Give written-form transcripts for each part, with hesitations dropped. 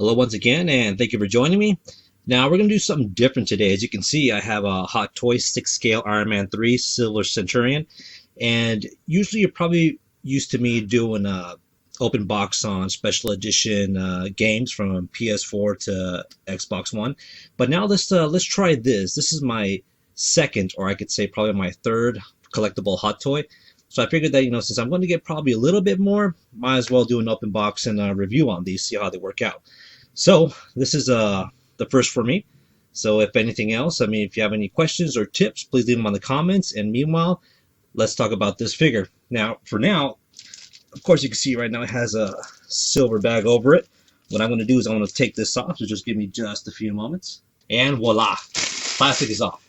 Hello once again, and thank you for joining me. Now we're going to do something different today. As you can see, I have a Hot Toy 6-scale Ironman 3 Silver Centurion, and usually you're probably used to me doing open box on special edition games from PS4 to Xbox One. But now let's try this. This is my second, or I could say probably my third collectible Hot Toy. So I figured that, since I'm going to get probably a little bit more, might as well do an open box and review on these, see how they work out. So this is the first for me. So if anything else, if you have any questions or tips, please leave them on the comments. And meanwhile, let's talk about this figure. Now, of course, you can see right now it has a silver bag over it. What I'm going to do is I'm going to take this off. So just give me just a few moments. And voila, plastic is off.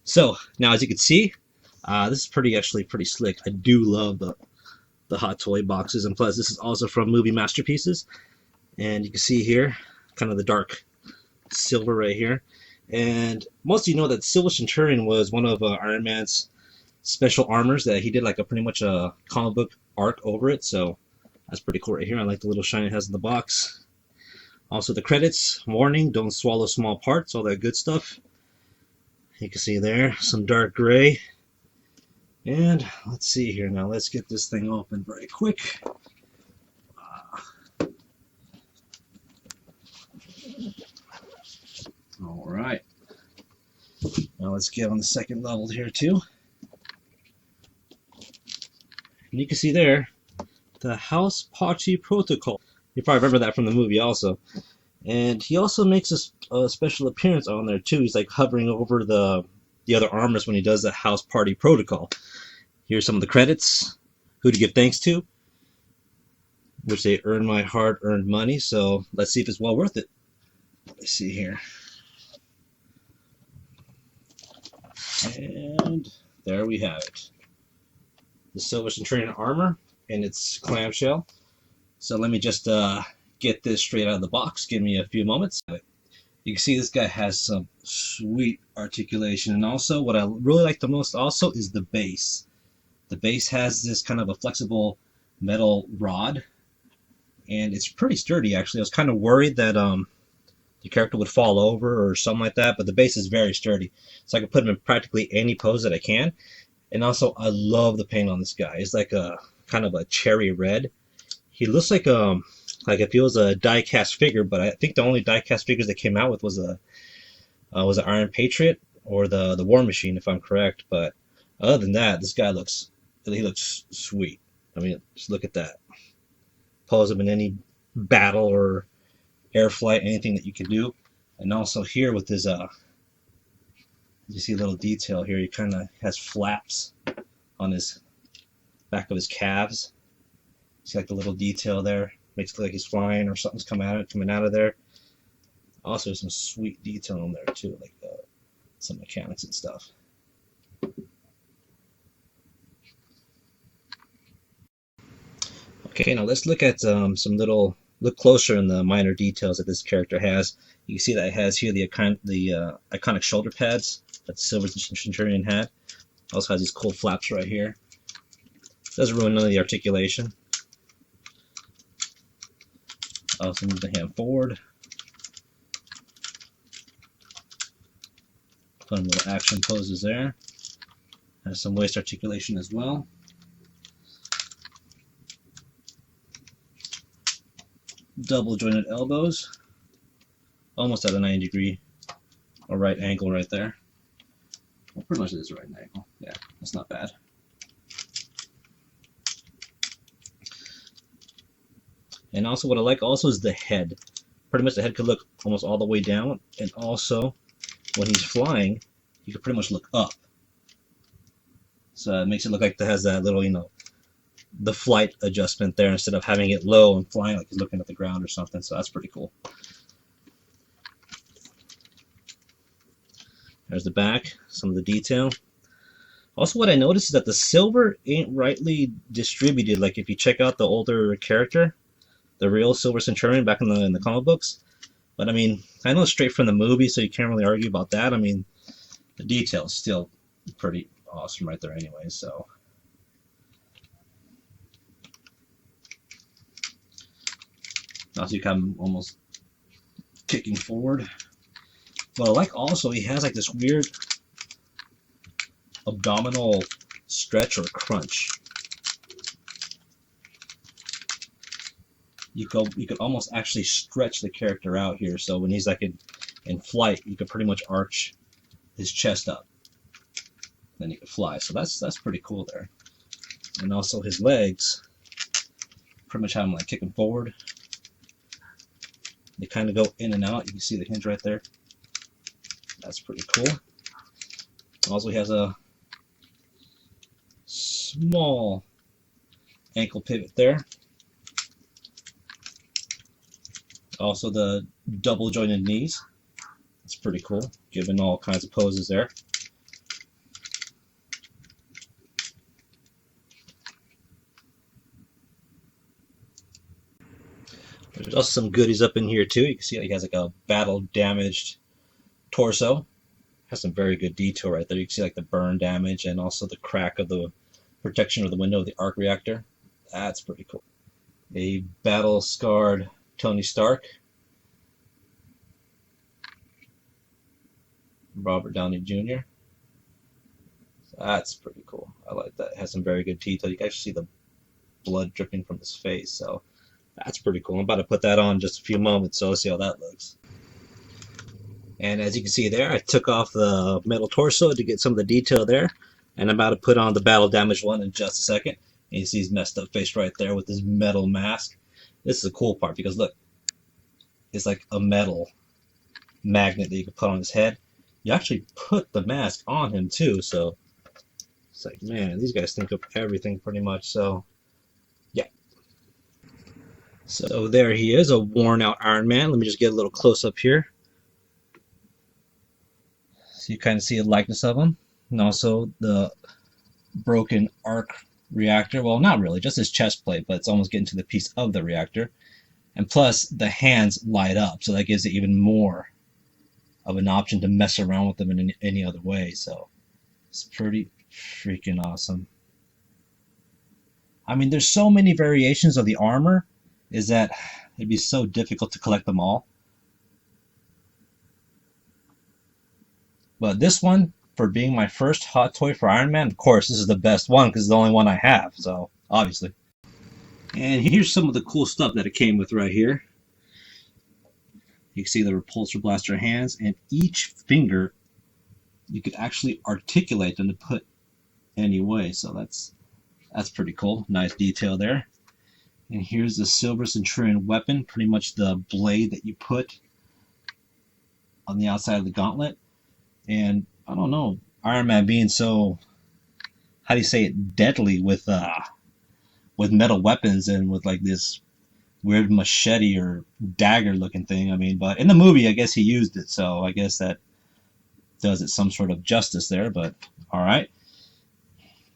So now, as you can see, this is actually pretty slick. I do love the Hot Toy boxes, and plus this is also from Movie Masterpieces. And you can see here, kind of the dark silver right here. And most of you know that Silver Centurion was one of Iron Man's special armors that he did like pretty much a comic book arc over it. So that's pretty cool right here. I like the little shine it has in the box. Also the credits, warning, don't swallow small parts, all that good stuff. You can see there, some dark gray. And let's see here now. Let's get this thing open very quick. All right. Now let's get on the second level here too. And you can see there, the House Party Protocol. You probably remember that from the movie also. And he also makes a special appearance on there too. He's like hovering over the other armors when he does the House Party Protocol. Here's some of the credits. Who to give thanks to. Which they earn my hard-earned money. So let's see if it's well worth it. Let's see here. And there we have it. The Silver Centurion armor in its clamshell. So let me just get this straight out of the box. Give me a few moments. You can see this guy has some sweet articulation. And also what I really like the most also is the base. The base has this kind of a flexible metal rod. And it's pretty sturdy actually. I was kind of worried that the character would fall over or something like that, but the base is very sturdy. So I can put him in practically any pose that I can. And also I love the paint on this guy. It's like a kind of a cherry red. He looks like if he was a die-cast figure, but I think the only die-cast figures they came out with was an Iron Patriot or the War Machine, if I'm correct. But other than that, this guy looks sweet. Just look at that. Pose him in any battle or air flight, anything that you can do. And also here with his you see a little detail here. He kind of has flaps on his back of his calves. See like the little detail there, makes it look like he's flying or something's coming out of there. Also some sweet detail on there too, like some mechanics and stuff. Okay, now let's look at look closer in the minor details that this character has. You can see that it has here the iconic shoulder pads that the Silver Centurion had. Also has these cool flaps right here. Doesn't ruin none of the articulation. Also move the hand forward. Fun little action poses there. Has some waist articulation as well. Double jointed elbows, almost at a 90-degree or right angle right there. Well, pretty much it is a right angle. Yeah, that's not bad. And also what I like also is the head. Pretty much the head could look almost all the way down, and also when he's flying, you can pretty much look up. So it makes it look like it has that little, the flight adjustment there instead of having it low and flying like he's looking at the ground or something. So that's pretty cool. There's the back, some of the detail. Also what I noticed is that the silver ain't rightly distributed. Like if you check out the older character, the real Silver Centurion back in the comic books. But I know it's straight from the movie, so you can't really argue about that. The detail is still pretty awesome right there anyway, so. Also, you can almost kicking forward. But I like also he has like this weird abdominal stretch or crunch. You could almost actually stretch the character out here. So when he's like in flight, you could pretty much arch his chest up. Then he could fly. So that's pretty cool there. And also his legs, pretty much have him like kicking forward. They kind of go in and out. You can see the hinge right there. That's pretty cool. Also, he has a small ankle pivot there. Also, the double jointed knees. It's pretty cool, given all kinds of poses there. There's also some goodies up in here too. You can see he has like a battle damaged torso. Has some very good detail right there. You can see like the burn damage and also the crack of the protection of the window of the arc reactor. That's pretty cool. A battle scarred Tony Stark. Robert Downey Jr. That's pretty cool. I like that. It has some very good detail. You can actually see the blood dripping from his face. So that's pretty cool. I'm about to put that on in just a few moments, so let's see how that looks. And as you can see there, I took off the metal torso to get some of the detail there. And I'm about to put on the battle damaged one in just a second. And you see his messed up face right there with his metal mask. This is the cool part because look, it's like a metal magnet that you can put on his head. You actually put the mask on him too, so it's like, man, these guys think of everything pretty much. So yeah. So there he is, a worn out Iron Man. Let me just get a little close up here. So you kind of see a likeness of him. And also the broken arc reactor. Well, not really, just his chest plate, but it's almost getting to the piece of the reactor. And plus, the hands light up, so that gives it even more of an option to mess around with them in any other way. So it's pretty freaking awesome. I mean, there's so many variations of the armor, is that it'd be so difficult to collect them all. But this one, for being my first hot toy for Iron Man, of course, this is the best one because it's the only one I have, so obviously. And here's some of the cool stuff that it came with right here. You can see the repulsor blaster hands, and each finger you could actually articulate them to put any way, so that's pretty cool. Nice detail there. And here's the silver Centurion weapon, pretty much the blade that you put on the outside of the gauntlet. And I don't know, Iron Man being so, how do you say it, deadly with metal weapons and with like this weird machete or dagger looking thing. I mean, but in the movie, I guess he used it, so I guess that does it some sort of justice there, but alright.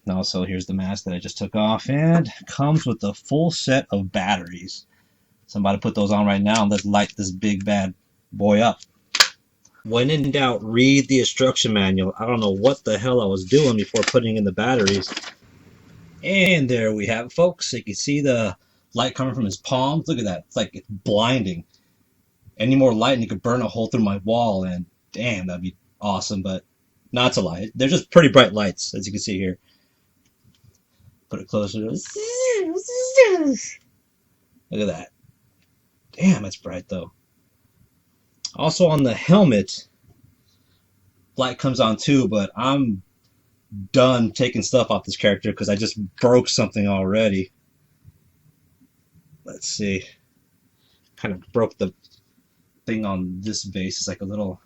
And also, here's the mask that I just took off, and comes with a full set of batteries. So I'm about to put those on right now, and let's light this big bad boy up. When in doubt, read the instruction manual. I don't know what the hell I was doing before putting in the batteries. And there we have it, folks. You can see the light coming from his palms. Look at that. It's like it's blinding. Any more light and you could burn a hole through my wall, and damn, that'd be awesome, but not to lie. They're just pretty bright lights, as you can see here. Put it closer. Look at that. Damn, it's bright though. Also on the helmet, light comes on too, but I'm done taking stuff off this character because I just broke something already. Let's see. Kind of broke the thing on this base. It's like a little,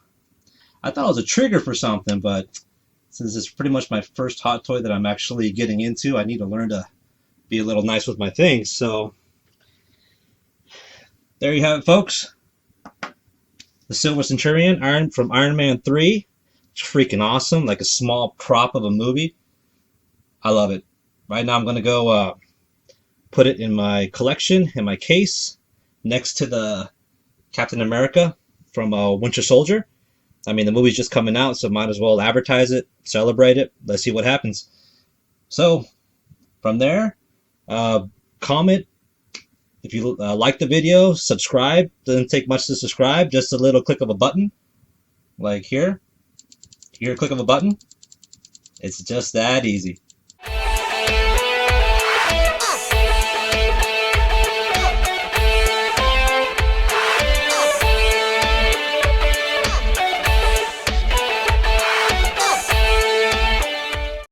I thought it was a trigger for something, but since it's pretty much my first hot toy that I'm actually getting into, I need to learn to be a little nice with my things. So there you have it, folks. The Silver Centurion from Iron Man 3. It's freaking awesome, like a small prop of a movie. I love it. Right now I'm going to go put it in my collection, in my case, next to the Captain America from Winter Soldier. I mean, the movie's just coming out, so might as well advertise it, celebrate it. Let's see what happens. So, from there, comment, If you like the video, subscribe. Doesn't take much to subscribe, just a little click of a button, like here. Here, click of a button. It's just that easy.